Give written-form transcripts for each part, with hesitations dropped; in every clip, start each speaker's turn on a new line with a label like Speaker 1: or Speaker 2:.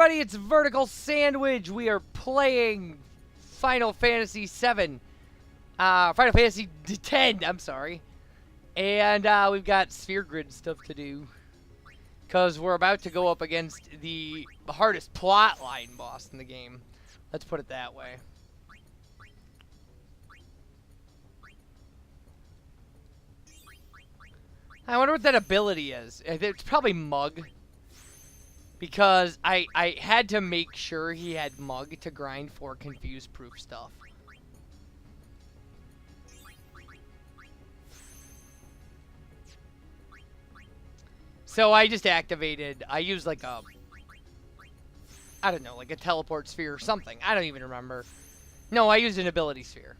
Speaker 1: everybody, it's VerticalSandwich. We are playing Final Fantasy VII. Final Fantasy X, I'm sorry. And we've got sphere grid stuff to do. Because we're about to go up against the hardest plotline boss in the game. Let's put it that way. I wonder what that ability is. It's probably Mug. Because I had to make sure he had Mug to grind for confused proof stuff. So I just activated, I used like a, I don't know, like a teleport sphere or something. I don't even remember. No, I used an ability sphere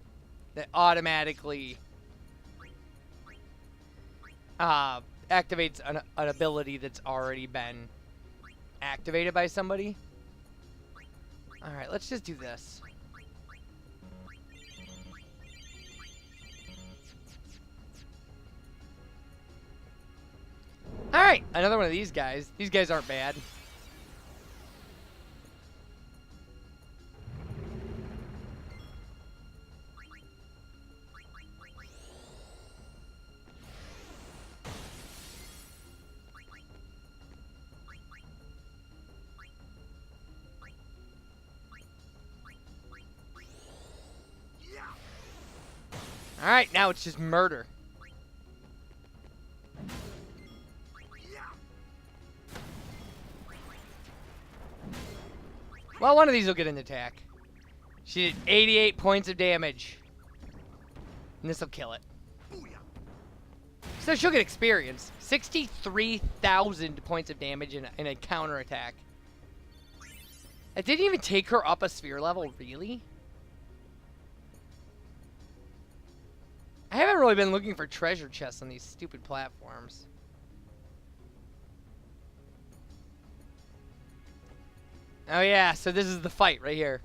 Speaker 1: that automatically activates an ability that's already been activated by somebody. Alright, let's just do this. Alright, another one of these guys. These guys aren't bad. Alright, now it's just murder. Well, one of these will get an attack. She did 88 points of damage. And this will kill it. So she'll get experience. 63,000 points of damage in a counter attack. It didn't even take her up a sphere level, really? I haven't really been looking for treasure chests on these stupid platforms. Oh yeah, so this is the fight right here.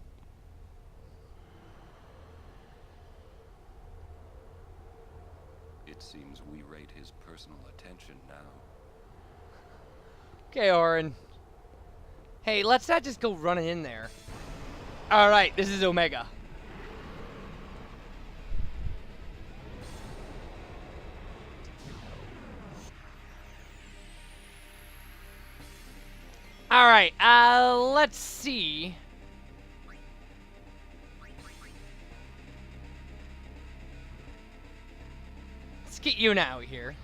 Speaker 2: It seems we rate his personal attention now.
Speaker 1: Okay, Orin. Hey, let's not just go running in there. Alright, this is Omega. Alright, let's see. Let's get you now here.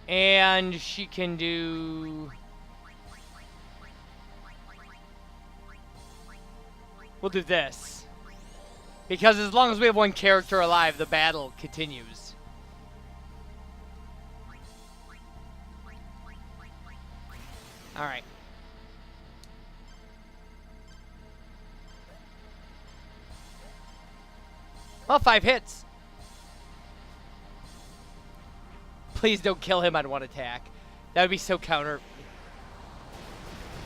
Speaker 1: And she can do... We'll do this. Because as long as we have one character alive, the battle continues. Alright. Well, 5 hits. Please don't kill him on one attack. That would be so counter.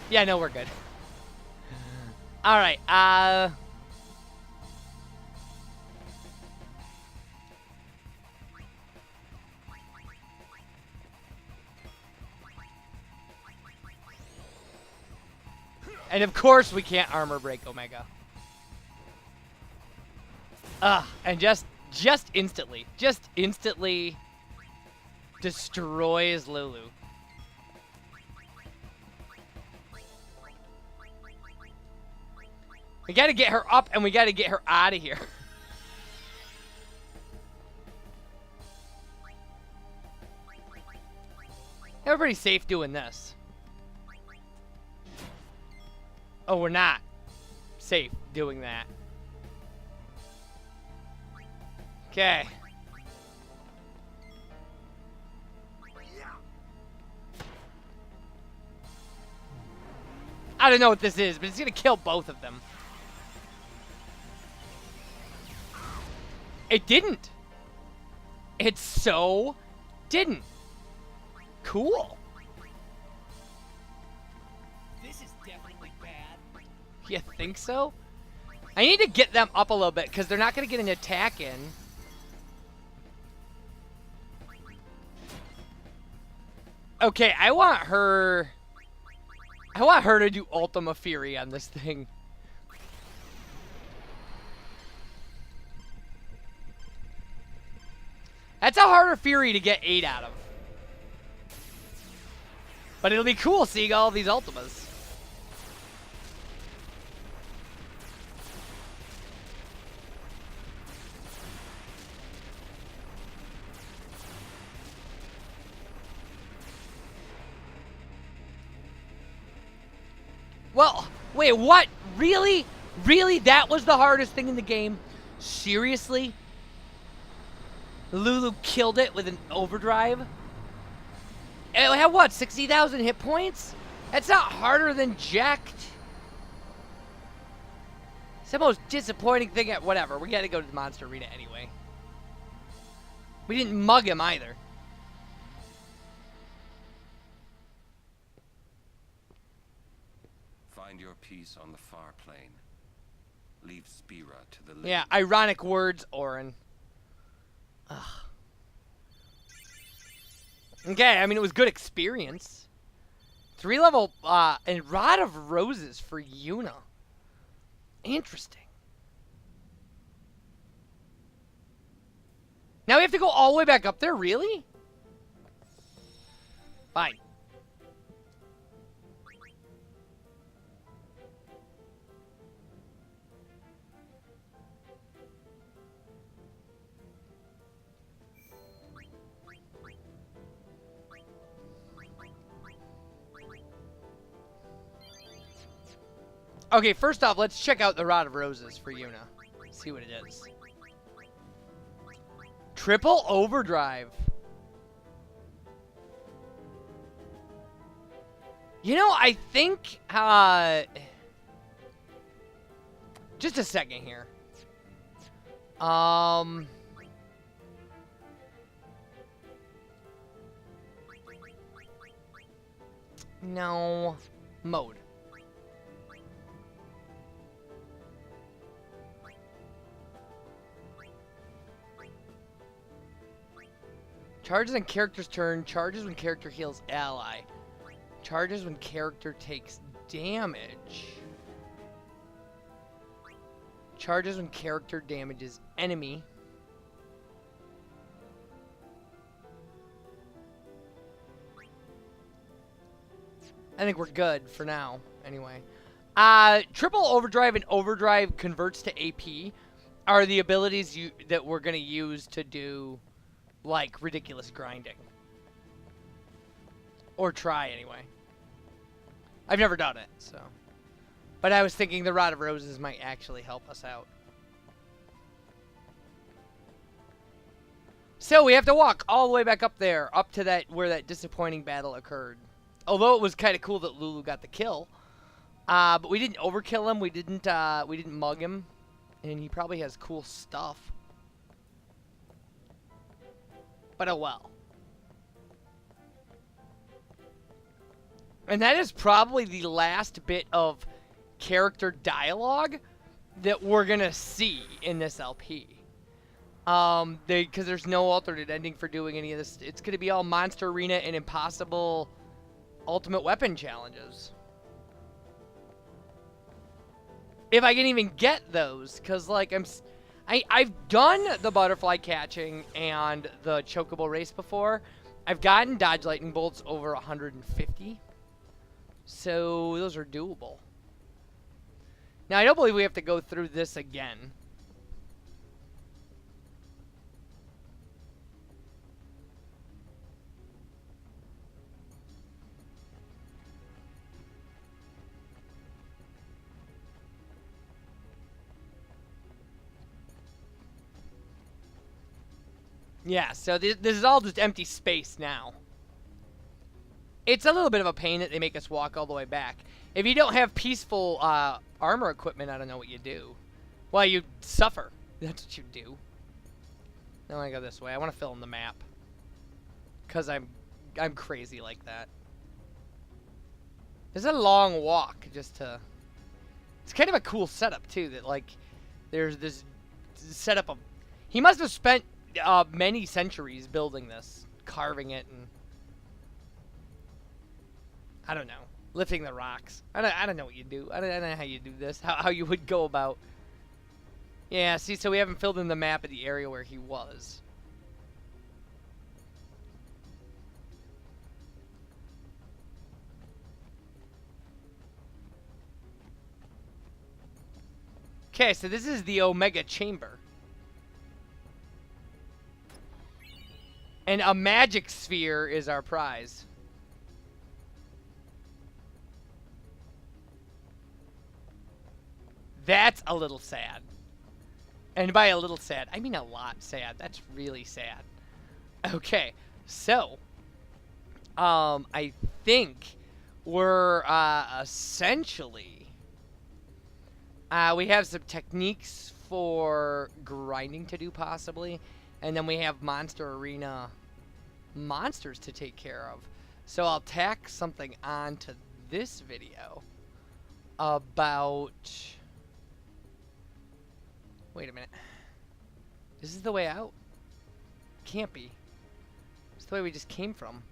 Speaker 1: Yeah, no, we're good. Alright, and of course we can't armor break Omega. And just instantly destroys Lulu. We gotta get her up and we gotta get her out of here. We're pretty safe doing this. Oh, we're not safe doing that. Okay. I don't know what this is, but it's gonna kill both of them. It didn't. It so didn't. Cool. You think so? I need to get them up a little bit because they're not going to get an attack in. Okay, I want her to do Ultima Fury on this thing. That's a harder Fury to get 8 out of. But it'll be cool seeing all these Ultimas. Well, wait, what? Really? Really? That was the hardest thing in the game? Seriously? Lulu killed it with an overdrive? It had what, 60,000 hit points? That's not harder than Jacked. It's the most disappointing thing at whatever. We gotta go to the Monster Arena anyway. We didn't mug him either.
Speaker 2: Find your peace on the far plane. Leave Spira to the
Speaker 1: Yeah, ironic words, Orin. Ugh. Okay, I mean, it was good experience. 3 level, and Rod of Roses for Yuna. Interesting. Now we have to go all the way back up there, really? Fine. Okay, first off, let's check out the Rod of Roses for Yuna. See what it is. Triple overdrive. You know, I think, just a second here. No. Mode. Charges on character's turn. Charges when character heals ally. Charges when character takes damage. Charges when character damages enemy. I think we're good for now, anyway. Triple overdrive and overdrive converts to AP are the abilities that we're going to use to do, like, ridiculous grinding. Or try, anyway. I've never done it, so. But I was thinking the Rod of Roses might actually help us out. So we have to walk all the way back up there, up to that where that disappointing battle occurred. Although it was kind of cool that Lulu got the kill, but we didn't overkill him. We didn't mug him, and he probably has cool stuff. But oh well. And that is probably the last bit of character dialogue that we're gonna see in this LP. Because there's no alternate ending for doing any of this. It's gonna be all Monster Arena and impossible ultimate weapon challenges. If I can even get those, because like I've done the butterfly catching and the chocobo race before. I've gotten dodge lightning bolts over 150. So those are doable. Now I don't believe we have to go through this again. Yeah, so this is all just empty space now. It's a little bit of a pain that they make us walk all the way back. If you don't have peaceful armor equipment, I don't know what you do. Well, you suffer. That's what you do. Now I go this way. I want to fill in the map. Because I'm crazy like that. It's a long walk just to... It's kind of a cool setup, too, that, like, there's this setup of... He must have spent... many centuries building this, carving it, and I don't know. Lifting the rocks. I don't know what you do. I don't know how you do this. How you would go about. Yeah, see, so we haven't filled in the map of the area where he was. Okay, so this is the Omega Chamber. And a magic sphere is our prize. That's a little sad. And by a little sad, I mean a lot sad. That's really sad. Okay, so I think we're essentially we have some techniques for grinding to do possibly, and then we have Monster Arena monsters to take care of. So I'll tack something onto this video about. Wait a minute. This is the way out? Can't be. It's the way we just came from.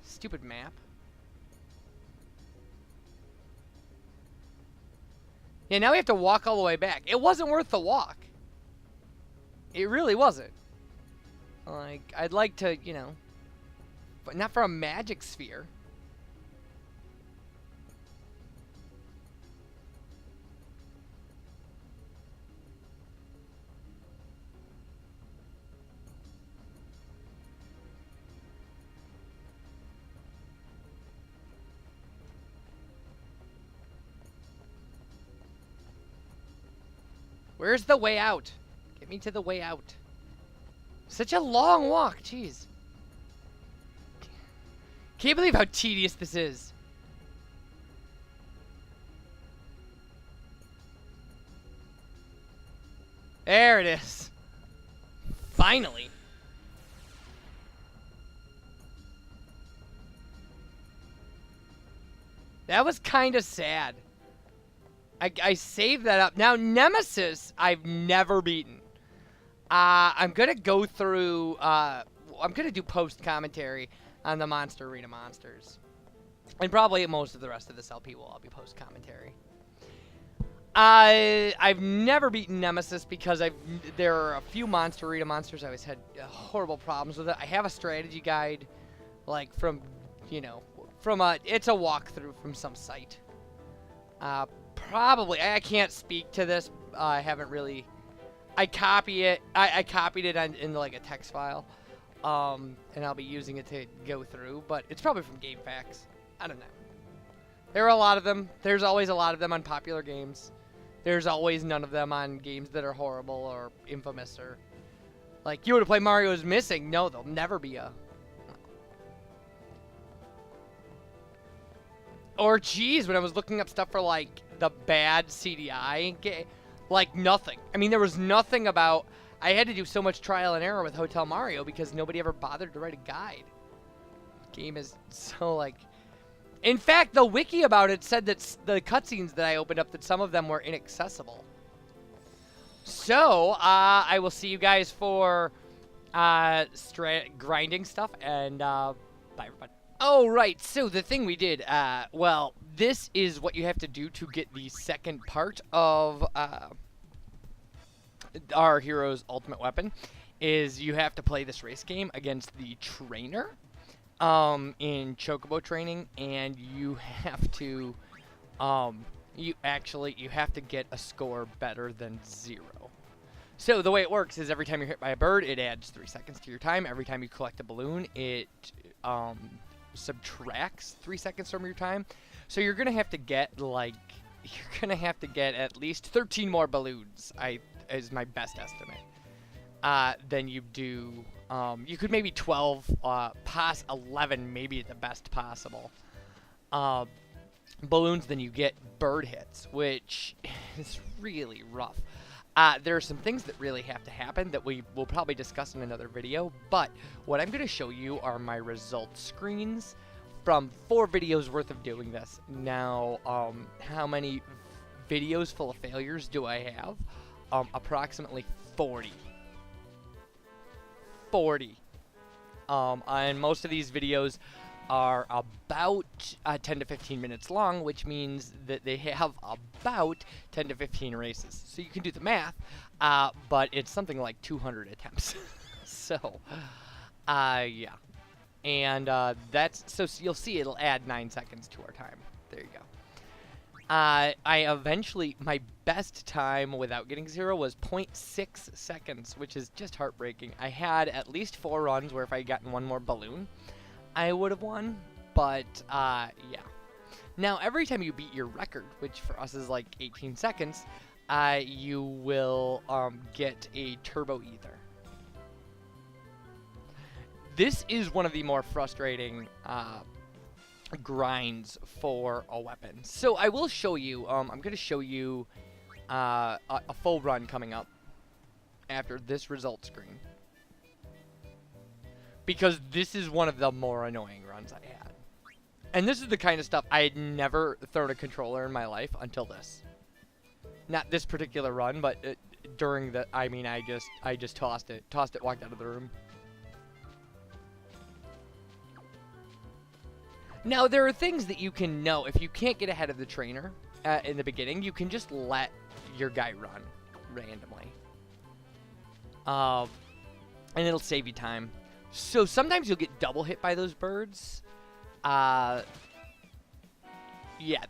Speaker 1: Stupid map. Yeah, now we have to walk all the way back. It wasn't worth the walk. It really wasn't. Like, I'd like to, you know, but not for a magic sphere. Where's the way out? Get me to the way out. Such a long walk, jeez. Can't believe how tedious this is. There it is. Finally. That was kind of sad. I saved that up. Now, Nemesis, I've never beaten. I'm going to go through... I'm going to do post-commentary on the Monster Arena monsters. And probably most of the rest of this LP will all be post-commentary. I've never beaten Nemesis because there are a few Monster Arena monsters I always had horrible problems with it. I have a strategy guide, like from, you know, it's a walkthrough from some site. Probably, I can't speak to this. I haven't really. I copy it. I copied it in like a text file, and I'll be using it to go through. But it's probably from GameFAQs. I don't know. There are a lot of them. There's always a lot of them on popular games. There's always none of them on games that are horrible or infamous or like you want to play Mario is Missing. No, there'll never be a. Or geez, when I was looking up stuff for like the bad CDI, like nothing. I mean, there was nothing about. I had to do so much trial and error with Hotel Mario because nobody ever bothered to write a guide. The game is so like. In fact, the wiki about it said that the cutscenes that I opened up, that some of them were inaccessible. So I will see you guys for grinding stuff, and bye everybody. Oh, right, so the thing we did, well, this is what you have to do to get the second part of our hero's ultimate weapon, is you have to play this race game against the trainer in Chocobo training, and you have to, you have to get a score better than 0. So the way it works is every time you're hit by a bird, it adds 3 seconds to your time. Every time you collect a balloon, it, subtracts 3 seconds from your time. So you're gonna have to get like at least 13 more balloons, is my best estimate, than you do. You could maybe 12, pass 11, maybe the best possible balloons than you get bird hits, which is really rough. There are some things that really have to happen that we will probably discuss in another video, but what I'm going to show you are my results screens from 4 videos worth of doing this. Now, how many videos full of failures do I have? Approximately 40. 40. And most of these videos, are about 10 to 15 minutes long, which means that they have about 10 to 15 races. So you can do the math, but it's something like 200 attempts. So, yeah. And that's, so you'll see it'll add 9 seconds to our time. There you go. I eventually, my best time without getting 0 was 0.6 seconds, which is just heartbreaking. I had at least 4 runs where if I had gotten one more balloon, I would have won, but yeah. Now, every time you beat your record, which for us is like 18 seconds, you will get a turbo ether. This is one of the more frustrating grinds for a weapon. So I will show you, I'm going to show you a full run coming up after this result screen. Because this is one of the more annoying runs I had. And this is the kind of stuff I had never thrown a controller in my life until this. Not this particular run, but during the, I mean, I just tossed it, walked out of the room. Now, there are things that you can know. If you can't get ahead of the trainer in the beginning, you can just let your guy run randomly. And it'll save you time. So sometimes you'll get double hit by those birds. Yeah,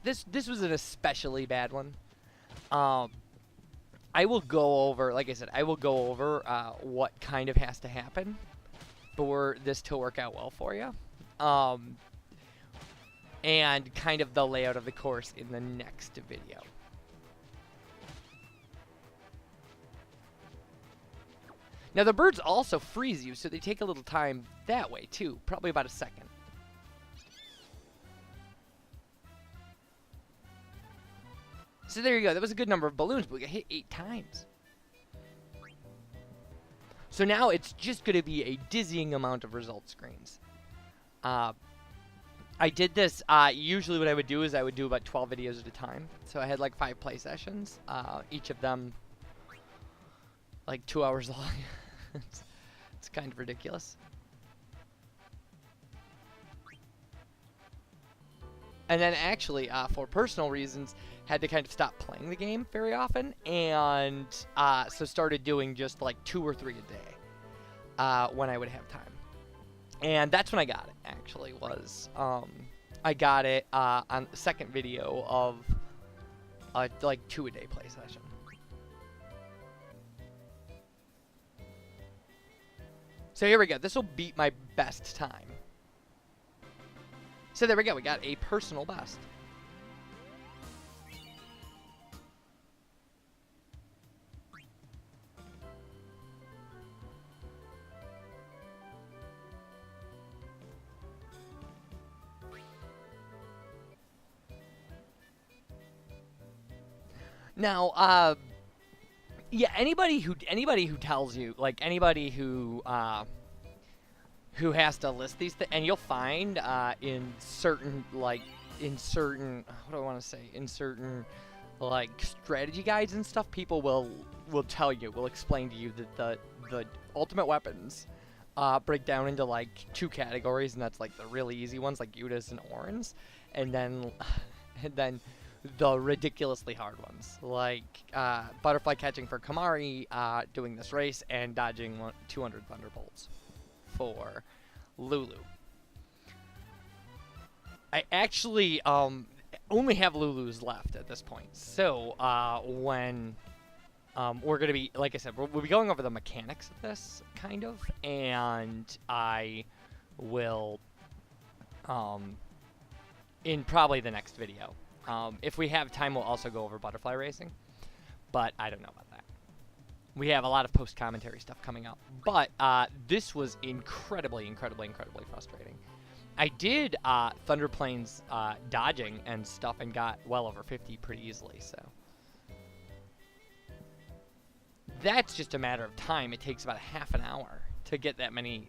Speaker 1: this was an especially bad one. I will go over, like I said, I will go over what kind of has to happen for this to work out well for you. And kind of the layout of the course in the next video. Now, the birds also freeze you, so they take a little time that way, too. Probably about a second. So there you go. That was a good number of balloons, but we got hit 8 times. So now it's just going to be a dizzying amount of result screens. I did this, usually what I would do is I would do about 12 videos at a time. So I had like 5 play sessions, each of them like 2 hours long. It's kind of ridiculous. And then actually, for personal reasons, had to kind of stop playing the game very often. And so started doing just like 2 or 3 a day when I would have time. And that's when I got it, actually, was, I got it on the second video of, like, 2-a-day play session. So here we go. This will beat my best time. So there we go. We got a personal best. Now, yeah, anybody who tells you, like, anybody who has to list these things, and you'll find in certain, what do I want to say, in certain, like, strategy guides and stuff, people will explain to you that the ultimate weapons break down into, like, 2 categories, and that's, like, the really easy ones, like Udas and Orans, and then the ridiculously hard ones, like butterfly catching for Kamari, doing this race, and dodging 200 Thunderbolts for Lulu. I actually only have Lulus left at this point, so when we're going to be, like I said, we'll be going over the mechanics of this, kind of, and I will, in probably the next video. If we have time, we'll also go over butterfly racing, but I don't know about that. We have a lot of post-commentary stuff coming up, but this was incredibly frustrating. I did Thunderplanes dodging and stuff and got well over 50 pretty easily, so. That's just a matter of time. It takes about half an hour to get that many,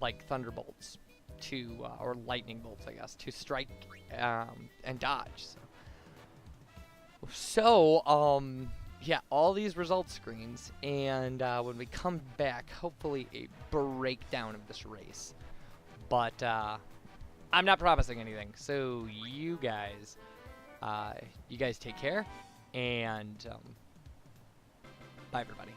Speaker 1: like, Thunderbolts to, or lightning bolts, I guess, to strike and dodge, So, yeah, all these result screens, and when we come back, hopefully a breakdown of this race. But, I'm not promising anything. So you guys take care, and bye everybody.